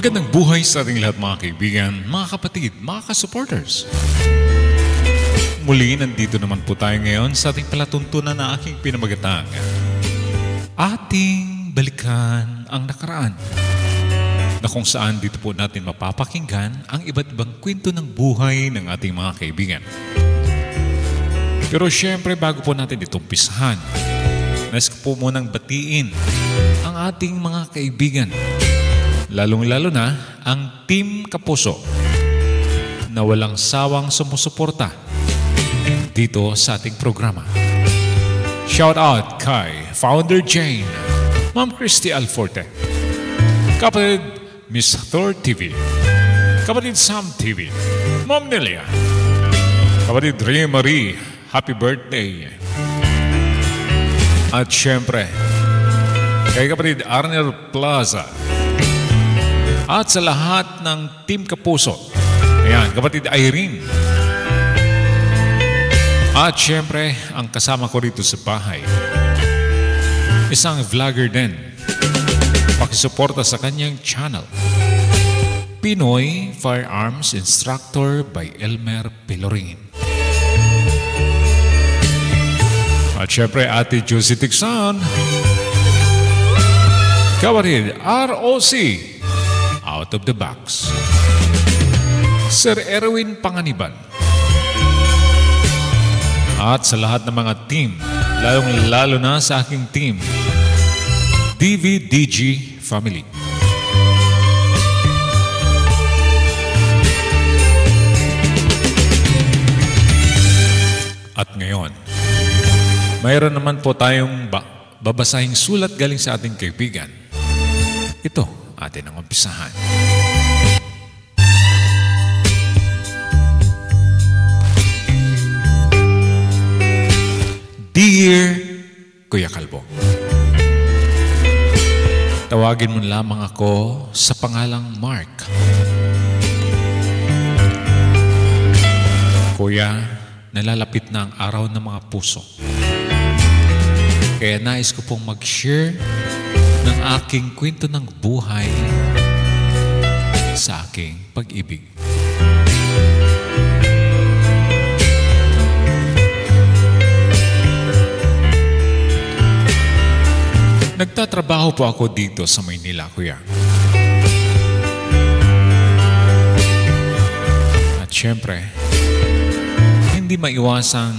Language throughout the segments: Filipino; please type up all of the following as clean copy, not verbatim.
Magandang buhay sa ating lahat mga kaibigan, mga kapatid, mga ka-supporters. Muli, nandito naman po tayo ngayon sa ating palatuntunan na aking pinamagatang ating balikan ang nakaraan, na kung saan dito po natin mapapakinggan ang iba't ibang kwento ng buhay ng ating mga kaibigan. Pero syempre, bago po natin ito umpisahan, nais ko po munang batiin ang ating mga kaibigan, lalong-lalo na ang Team Kapuso na walang sawang sumusuporta dito sa ating programa. Shout out kay Founder Jane, Ma'am Christy Alforte, kapatid Miss Thor TV, kapatid Sam TV, Ma'am Nelia, kapatid Rhea Marie, happy birthday. At syempre, kay kapatid Arnel Plaza, at sa lahat ng Team Kapuso. Ayan, kapatid Irene. At syempre, ang kasama ko rito sa bahay, isang vlogger din. Pakisuporta sa kanyang channel, Pinoy Firearms Instructor by Elmer Pelorin. At syempre, Ate Josie Tixon, kapatid ROC, Out of the Box, Sir Erwin Panganiban. At sa lahat ng mga team, lalong-lalo na sa aking team, DVDG Family. At ngayon, mayroon naman po tayong babasahing sulat galing sa ating kaibigan. Ito atin ang umpisahan. Dear Kuya Kalbo, tawagin mo lamang ako sa pangalang Mark. Kuya, nalalapit na ang araw ng mga puso. Kaya nais ko pong mag-share ng aking kwento ng buhay sa aking pag-ibig. Nagtatrabaho po ako dito sa Maynila, Kuya. At syempre, hindi maiwasang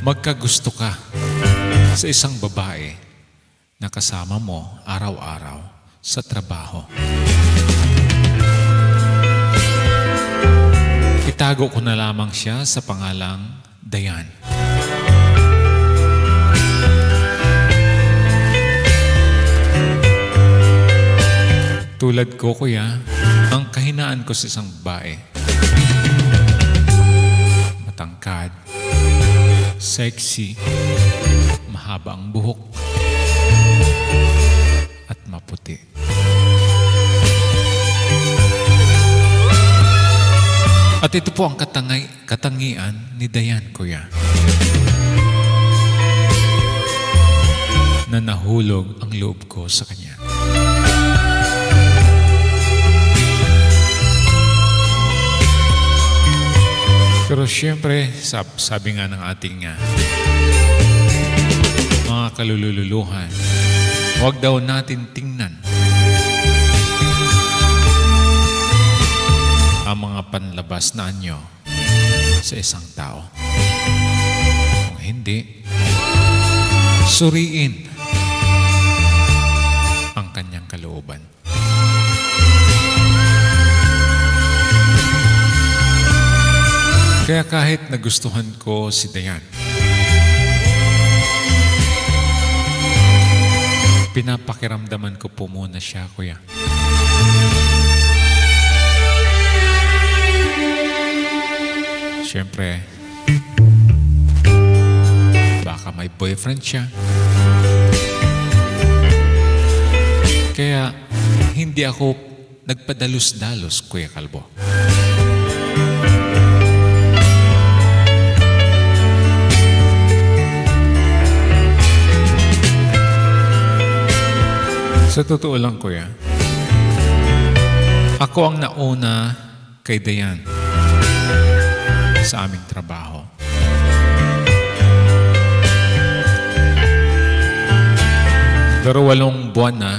magkagusto ka sa isang babae na kasama mo araw-araw sa trabaho. Itago ko na lamang siya sa pangalang Dayan. Tulad ko, Kuya, ang kahinaan ko sa isang babae. Matangkad, sexy, mahaba ang buhok, at maputi. At ito po ang katangian ni Dayan, Kuya, na nahulog ang loob ko sa kanya. Pero siyempre, sabi nga ng ating mga kalululuhan, huwag daw natin tingnan ang mga panlabas na anyo sa isang tao. Kung hindi, suriin ang kanyang kalooban. Kaya kahit nagustuhan ko si Dayan, pinapakiramdaman ko po muna siya, Kuya. Siyempre, baka may boyfriend siya. Kaya hindi ako nagpadalos-dalos, Kuya Kalbo. Sa totoo lang, Kuya, Ako ang nauna kay Dayan sa aming trabaho. Pero 8 buwan na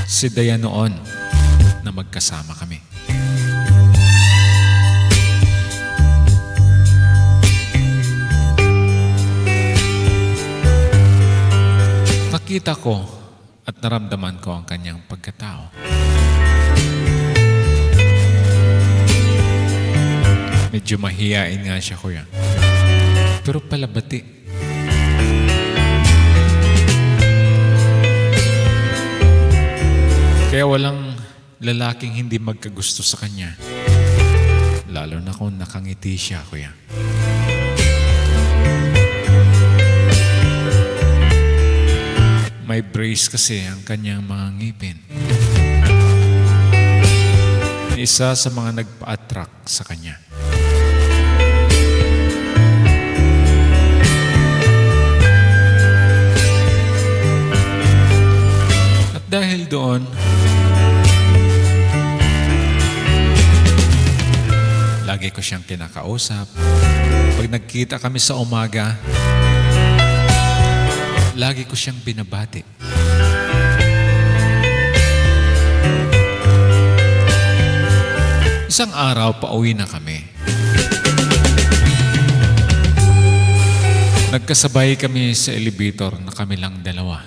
si Dayan noon na magkasama kami. Nakita ko at naramdaman ko ang kanyang pagkatao. Medyo mahiyain nga siya, kuya. Pero palabati. Kaya walang lalaking hindi magkagusto sa kanya. Lalo na kung nakangiti siya, kuya. May brace kasi ang kanyang mga ngipin. Isa sa mga nagpa-attract sa kanya. At dahil doon, lagi ko siyang kinakausap. Pag nagkita kami sa umaga, lagi ko siyang binabati. Isang araw, pauwi na kami. Nagkasabay kami sa elevator na kami lang dalawa.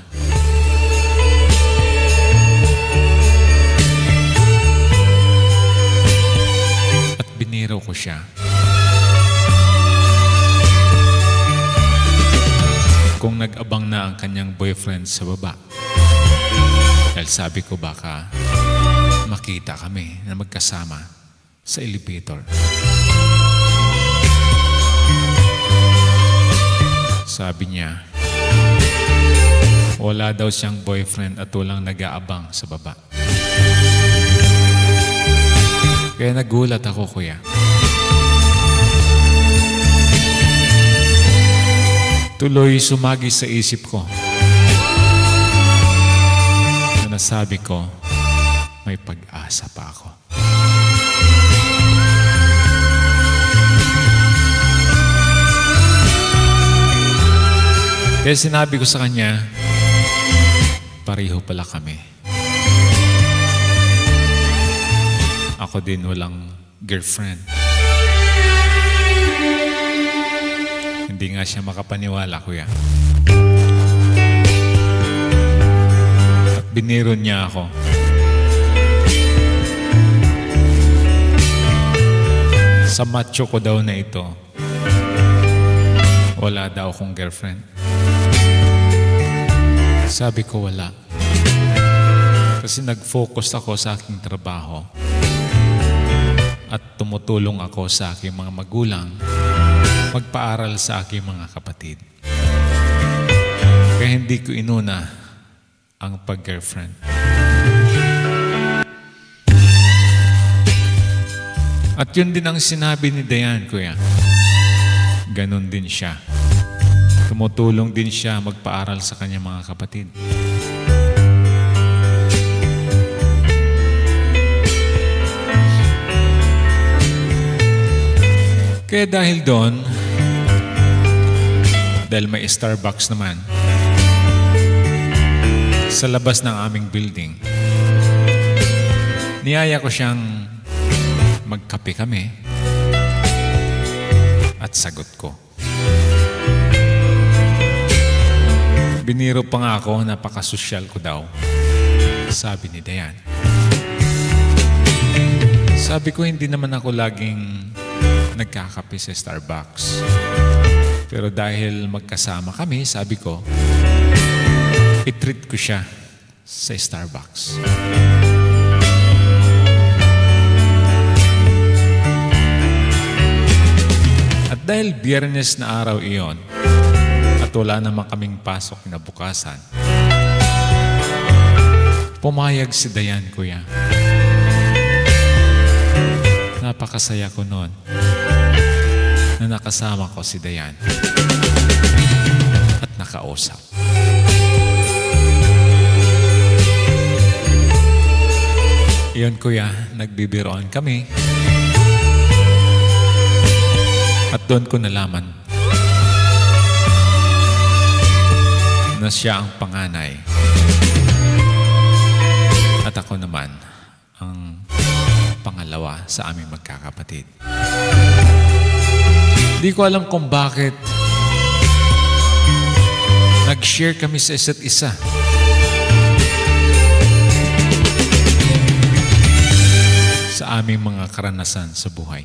At biniro ko siya. Kung nag-abang na ang kanyang boyfriend sa baba. Dahil sabi ko baka makita kami na magkasama sa elevator. Sabi niya, wala daw siyang boyfriend at walang nag-aabang sa baba. Kaya nagulat ako, kuya. Tuloy sumagi sa isip ko na nasabi ko, may pag-asa pa ako. Kaya sinabi ko sa kanya, pareho pala kami. Ako din walang girlfriend. Hindi nga siya makapaniwala, kuya. At biniro niya ako. Sa macho ko daw na ito, wala daw akong girlfriend. Sabi ko wala. Kasi nag-focus ako sa aking trabaho at tumutulong ako sa aking mga magulang magpaaral sa aking mga kapatid. Kaya hindi ko inuna ang pag-girlfriend. At yun din ang sinabi ni Dayan, kuya. Ganon din siya. Tumutulong din siya magpaaral sa kanyang mga kapatid. Kaya dahil doon, dahil may Starbucks naman sa labas ng aming building, niyaya ko siyang magkape kami at sagot ko. Biniro pa nga ako, napakasosyal ko daw. Sabi ni Dayan. Sabi ko, hindi naman ako laging nagkakape sa Starbucks. Pero dahil magkasama kami, sabi ko, i-treat ko siya sa Starbucks. At dahil Biyernes na araw iyon, at wala naman kaming pasok na bukasan, pumayag si Dayan, kuya. Napakasaya ko noon na nakasama ko si Dayan at nakausap. Iyon kuya, nagbibiroan kami. At doon ko nalaman na siya ang panganay. At ako naman ang pangalawa sa aming magkakapatid. Hindi ko alam kung bakit nag-share kami sa isa't isa. Sa aming mga karanasan sa buhay.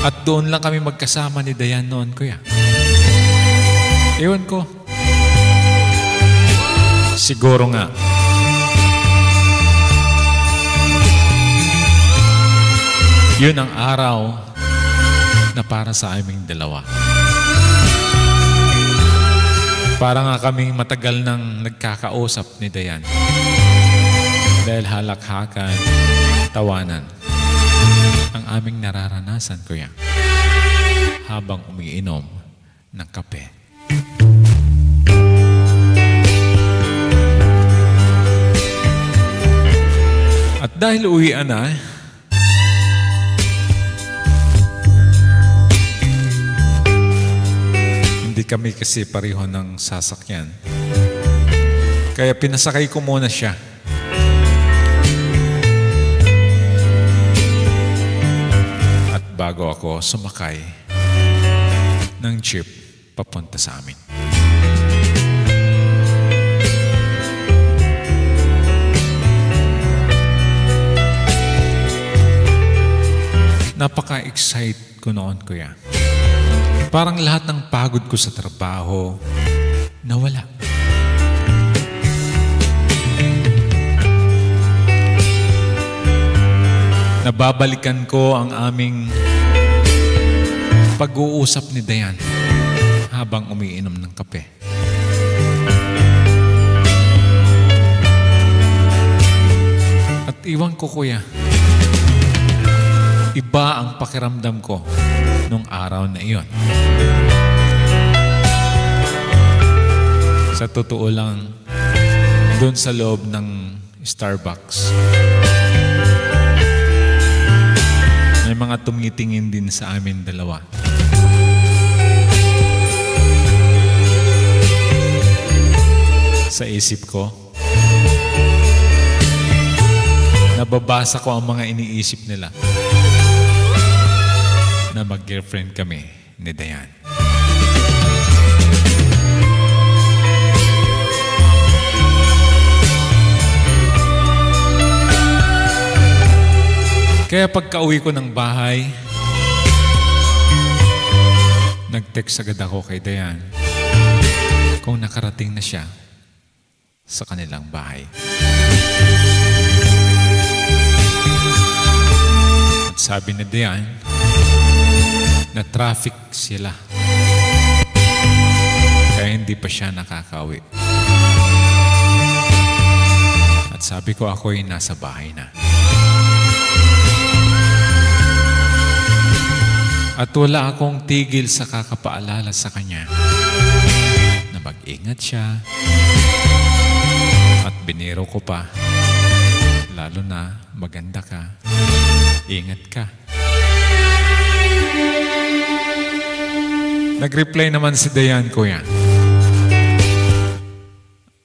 At doon lang kami magkasama ni Dayan noon, kuya. Ewan ko. Siguro nga. Yun ang araw na para sa aming dalawa. Para nga kaming matagal nang nagkakausap ni Dayan. Dahil halakhakan, tawanan ang aming nararanasan, kuya, habang umiinom ng kape. At dahil uwian na, hindi kami kasi pareho ng sasakyan. Kaya pinasakay ko muna siya. Bago ako sumakay ng jeep papunta sa amin. Napaka-excite ko noon, kuya. Parang lahat ng pagod ko sa trabaho nawala. Nababalikan ko ang aming pag-uusap ni Dayan habang umiinom ng kape. At iwan ko, kuya, iba ang pakiramdam ko nung araw na iyon. Sa totoo lang, doon sa loob ng Starbucks, may mga tumitingin din sa amin dalawa. Sa isip ko, nababasa ko ang mga iniisip nila na mag-girlfriend kami ni Dayan. Kaya pagka-uwi ko ng bahay, nag-text agad ako kay Dayan kung nakarating na siya sa kanilang bahay. At sabi ni Dayan na traffic sila. Kaya hindi pa siya nakakauwi. At sabi ko, ako'y nasa bahay na. At wala akong tigil sa kakapaalala sa kanya na mag-ingat siya. At biniro ko pa, lalo na maganda ka, ingat ka. Nag-reply naman si Dayan, kuya.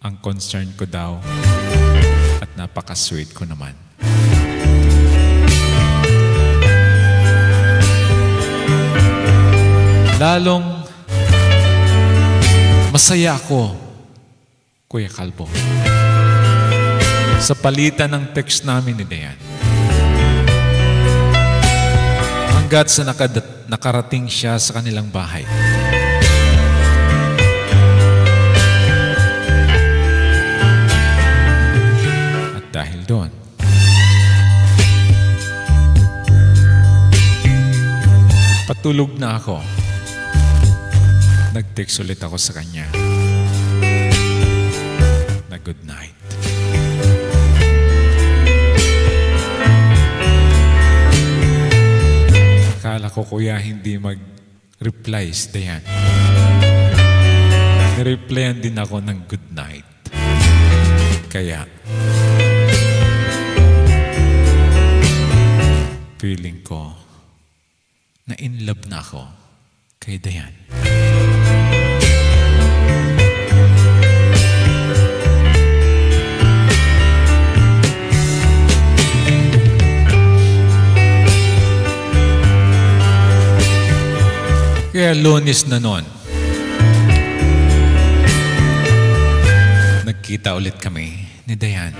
Ang concern ko daw at napaka-sweet ko naman. Lalong masaya ako, Kuya Calvo, sa palitan ng text namin ni Dayan. Hanggat sa nakarating siya sa kanilang bahay. At dahil doon, patulog na ako. Nag-text ulit ako sa kanya na good night. Akala ko, kuya, hindi mag-reply si Dayan. Nireplyan din ako ng good night. kaya feeling ko na in love na ako kay Dayan. Kaya Lunes na noon, nagkita ulit kami ni Dayan.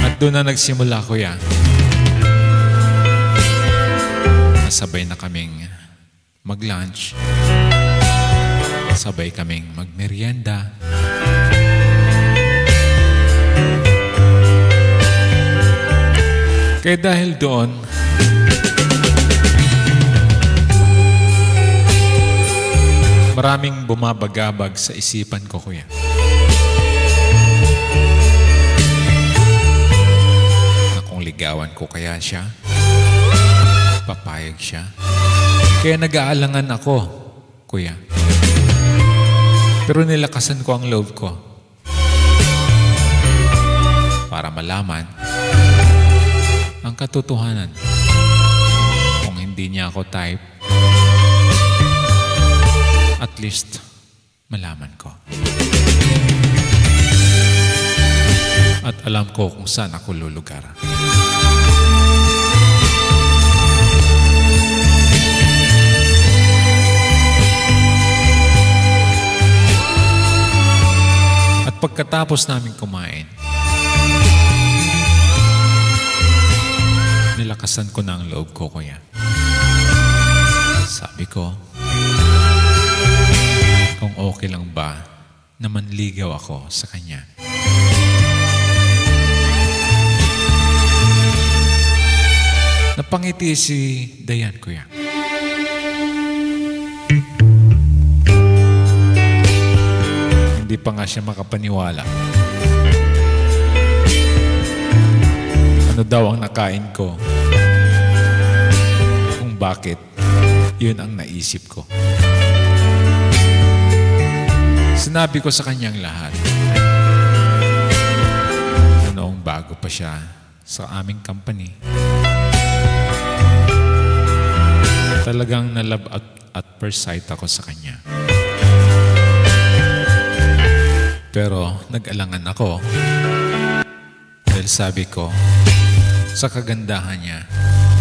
At doon na nagsimula, kuya. Sabay na kaming mag-lunch. Sabay kaming mag-merienda. Kaya dahil doon, maraming bumabagabag sa isipan ko, kuya. Na kung ligawan ko kaya siya, papayag siya. Kaya nag-aalangan ako, kuya. Pero nilakasan ko ang loob ko para malaman ang katotohanan. Kung hindi niya ako type, at least, malaman ko. At alam ko kung saan ako lulugar. At pagkatapos namin kumain, nilakasan ko na ang loob ko, kuya. Sabi ko, kung okay lang ba na manligaw ako sa kanya. Napangiti si Dayan, kuya. Hindi pa nga siya makapaniwala. Ano daw ang nakain ko? Kung bakit, yun ang naisip ko. Sinabi ko sa kanyang lahat. Noong bago pa siya sa aming company, talagang nalove at first sight ako sa kanya. Pero nag-alangan ako dahil sabi ko, sa kagandahan niya,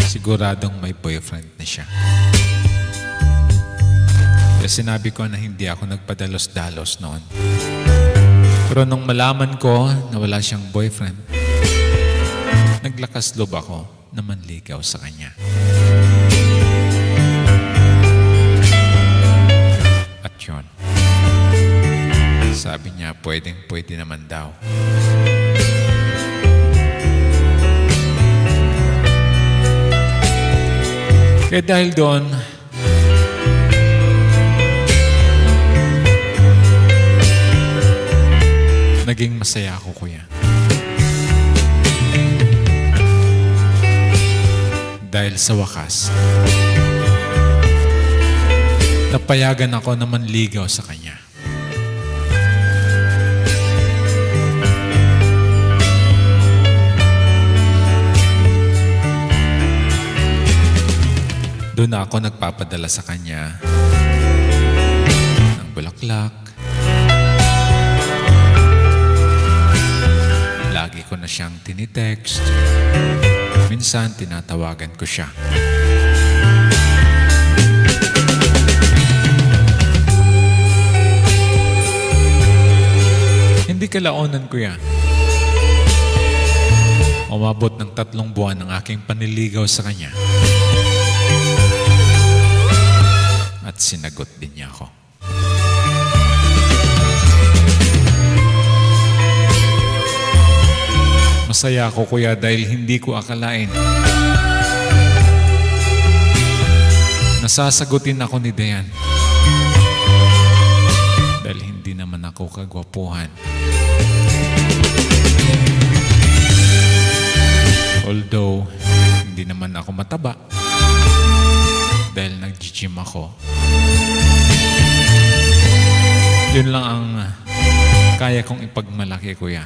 siguradong may boyfriend na siya. Kaya sinabi ko na hindi ako nagpadalos-dalos noon. Pero nung malaman ko na wala siyang boyfriend, naglakas loob ako na manligaw sa kanya. At yun, sabi niya pwedeng-pwede naman daw. Kaya dahil doon, naging masaya ako, kuya. Dahil sa wakas, napayagan ako na manligaw sa kanya. Doon na ako nagpapadala sa kanya ng bulaklak. Lagi ko na siyang tinitext. Minsan, tinatawagan ko siya. Hindi kalaunan, kuya. Umabot ng 3 buwan ang aking panliligaw sa kanya. At sinagot din niya ako. Masaya ako, kuya, dahil hindi ko akalain nasasagutin ako ni Dayan. Dahil hindi naman ako kagwapuhan. Although, hindi naman ako mataba. Dahil nag-gym ako. Yun lang ang kaya kong ipagmalaki, kuya.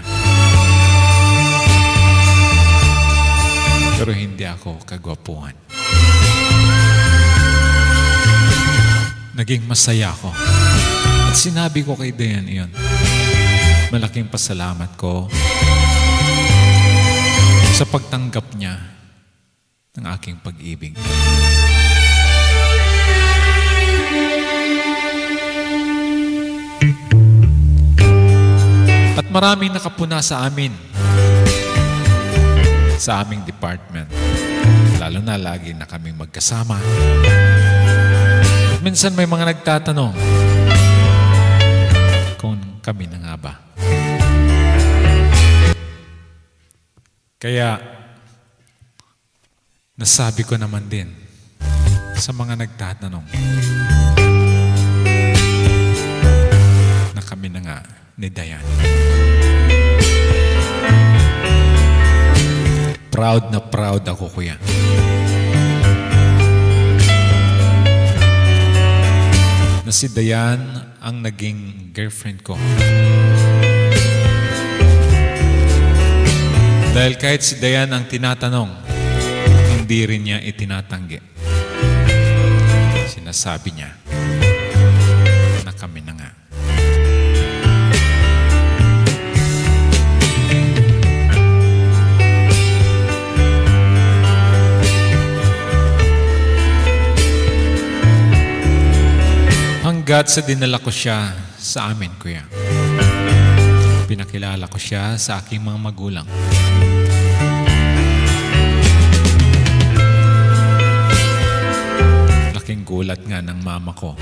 Pero hindi ako kagwapuhan. Naging masaya ako. At sinabi ko kay Dayan iyon. Malaking pasalamat ko sa pagtanggap niya ng aking pag-ibig. At maraming nakapuna sa amin, sa aming department. Lalo na lagi na kaming magkasama. At minsan may mga nagtatanong kung kami na nga ba. Kaya nasabi ko naman din sa mga nagtatanong na kami na nga ni Dayan. Proud na proud ako, kuya. Na si Dayan ang naging girlfriend ko. Dahil kahit si Dayan ang tinatanong, hindi rin niya itinatanggi. Sinasabi niya na kami na nga. Hanggat sa dinala ko siya sa amin, kuya. Pinakilala ko siya sa aking mga magulang. Laking gulat nga ng mama ko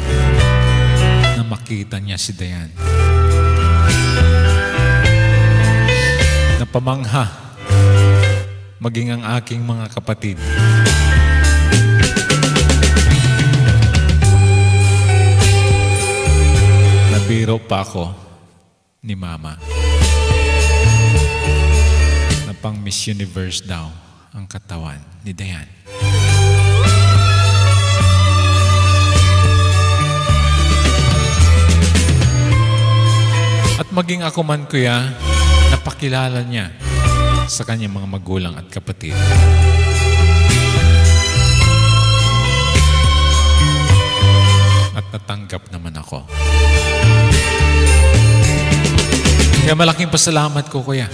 na makita niya si Dayan. Napamangha maging ang aking mga kapatid. Nabiro pa ako ni mama na pang Miss Universe daw ang katawan ni Dayan. At maging ako man, kuya, napakilala niya sa kanyang mga magulang at kapatid. At natanggap naman ako. Kaya malaking pasalamat ko, kuya,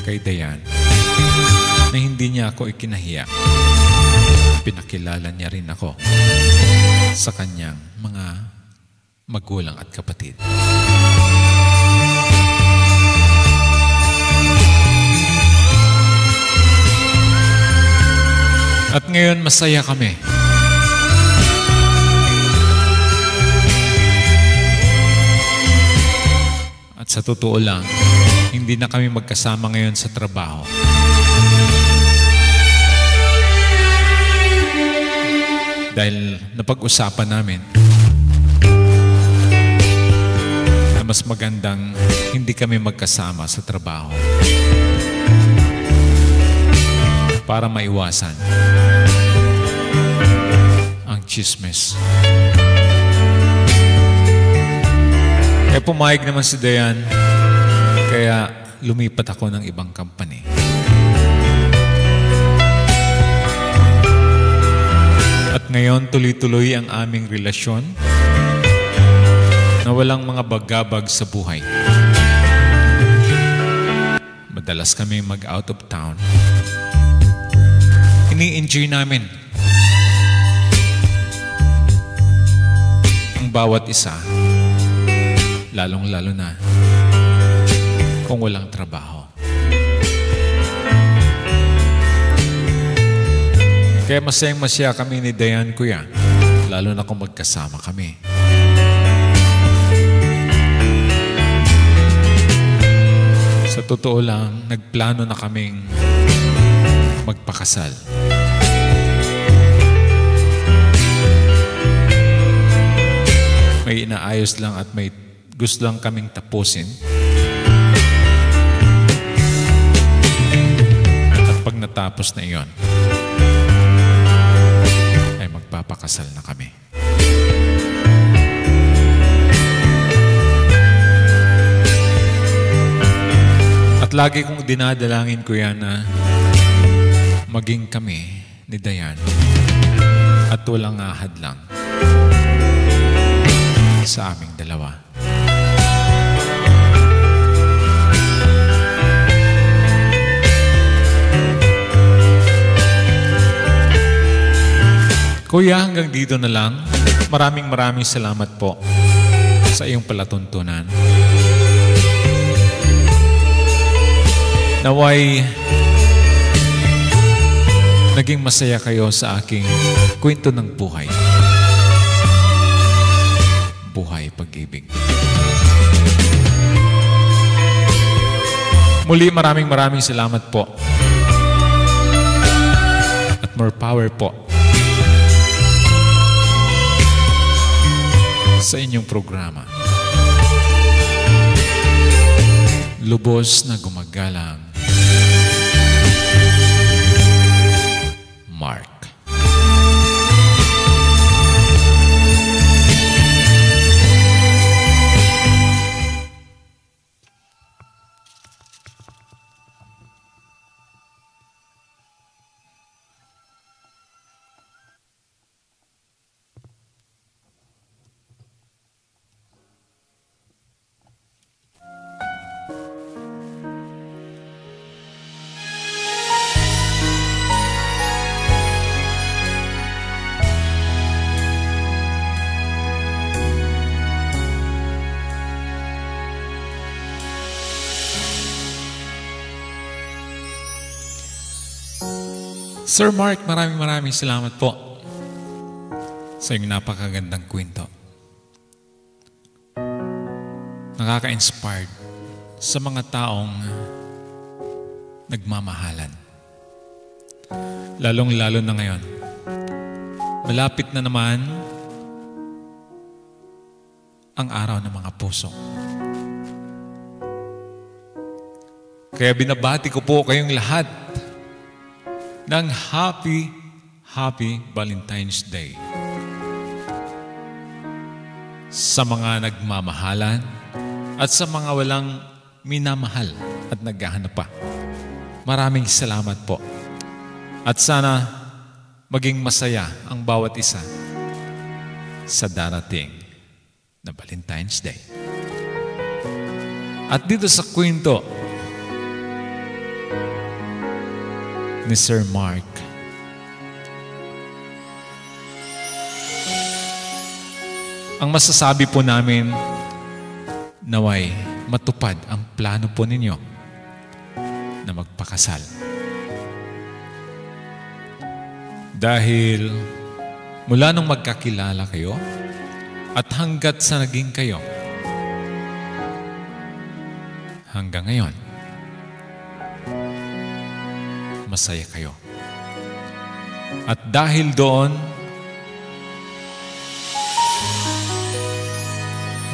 kay Dayan na hindi niya ako ikinahiya. Pinakilala niya rin ako sa kanyang mga magulang at kapatid. At ngayon masaya kami. At sa totoo lang, hindi na kami magkasama ngayon sa trabaho. Dahil napag-usapan namin na mas magandang hindi kami magkasama sa trabaho para maiwasan ang chismis. Kaya pumayag naman si Dayan, kaya lumipat ako ng ibang company. At ngayon tuloy-tuloy ang aming relasyon na walang mga bagabag sa buhay. Madalas kami mag-out of town. Ini-enjoy namin ang bawat isa. Lalong-lalo na kung walang trabaho. Kaya masayang-masaya kami ni Dayan, kuya, lalo na kung magkasama kami. Sa totoo lang, nagplano na kaming magpakasal. May inaayos lang at may gusto lang kaming tapusin. At pag natapos na iyon, ay magpapakasal na kami. lagi kong dinadalangin ko yan na maging kami ni Dayan at walang ahad lang sa aming dalawa. Kuya, hanggang dito na lang. Maraming salamat po sa iyong palatuntunan. Naway naging masaya kayo sa aking kwento ng buhay. Buhay pag-ibig. Muli, maraming salamat po. At more power po sa inyong programa. Lubos na gumagalang, Mark. Sir Mark, maraming salamat po sa iyong napakagandang kwento. Nakaka-inspired sa mga taong nagmamahalan. Lalong-lalo na ngayon. Malapit na naman ang araw ng mga puso. Kaya binabati ko po kayong lahat ng Happy Valentine's Day. Sa mga nagmamahalan at sa mga walang minamahal at naghahanap pa. Maraming salamat po. At sana maging masaya ang bawat isa sa darating na Valentine's Day. At dito sa kwento ni Sir Mark, ang masasabi po namin, naway matupad ang plano po ninyo na magpakasal. Dahil mula nung magkakilala kayo at hanggat sa naging kayo hanggang ngayon, masaya kayo. At dahil doon,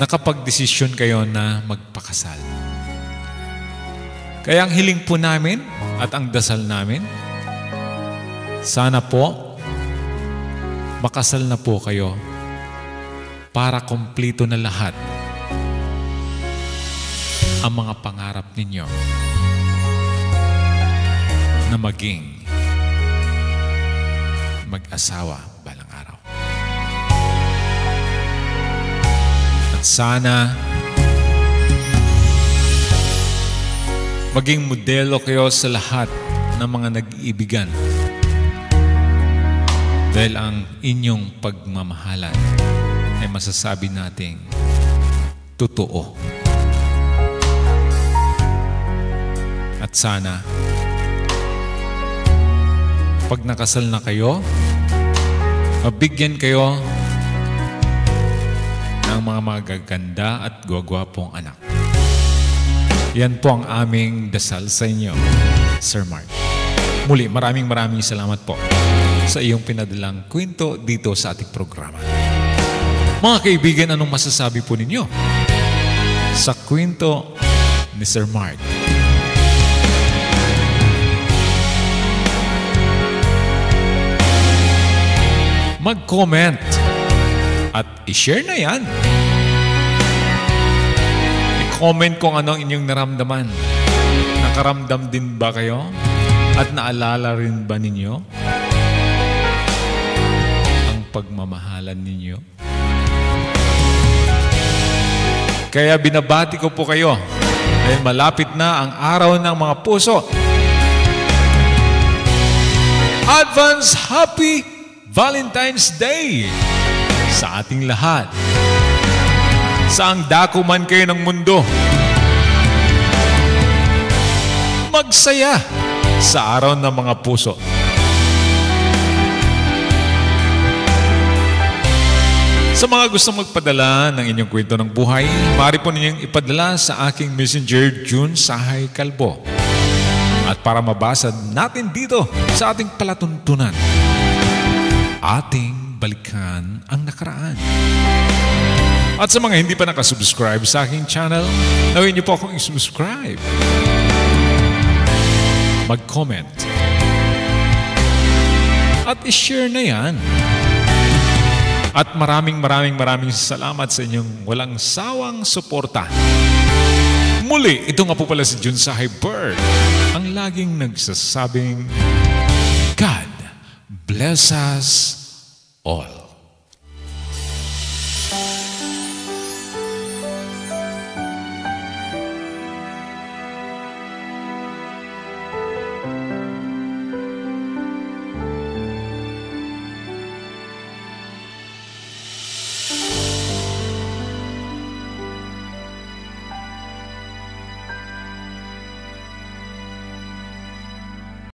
nakapagdesisyon kayo na magpakasal. Kaya ang hiling po namin at ang dasal namin, sana po makasal na po kayo para kumpleto na lahat ang mga pangarap ninyo na maging mag-asawa balang araw. At sana maging modelo kayo sa lahat ng mga nag-iibigan dahil ang inyong pagmamahalan ay masasabi nating totoo. At sana pag nakasal na kayo, mabigyan kayo ng mga magaganda at gwagwapong anak. Yan po ang aming dasal sa inyo, Sir Mark. Muli, maraming salamat po sa iyong pinadalang kwento dito sa ating programa. Mga kaibigan, anong masasabi po ninyo sa kwento ni Sir Mark? Mag-comment at i-share na yan. I-comment kung ano ang inyong naramdaman Nakaramdam din ba kayo? At naalala rin ba ninyo ang pagmamahalan ninyo? Kaya binabati ko po kayo dahil malapit na ang araw ng mga puso. Advance Happy Valentine's Day sa ating lahat. Saang dako man kayo ng mundo, magsaya sa araw ng mga puso. Sa mga gustong magpadala ng inyong kwento ng buhay, maaari po ninyong ipadala sa aking messenger June Sahay Calvo. At para mabasa natin dito sa ating palatuntunan, ating balikan ang nakaraan. At sa mga hindi pa nakasubscribe sa aking channel, nawin niyo po akong i-subscribe. Mag-comment. At i-share na yan. At maraming salamat sa inyong walang sawang suporta. Muli, ito nga po pala si June Sahay Bird, ang laging nagsasabing, God bless us all.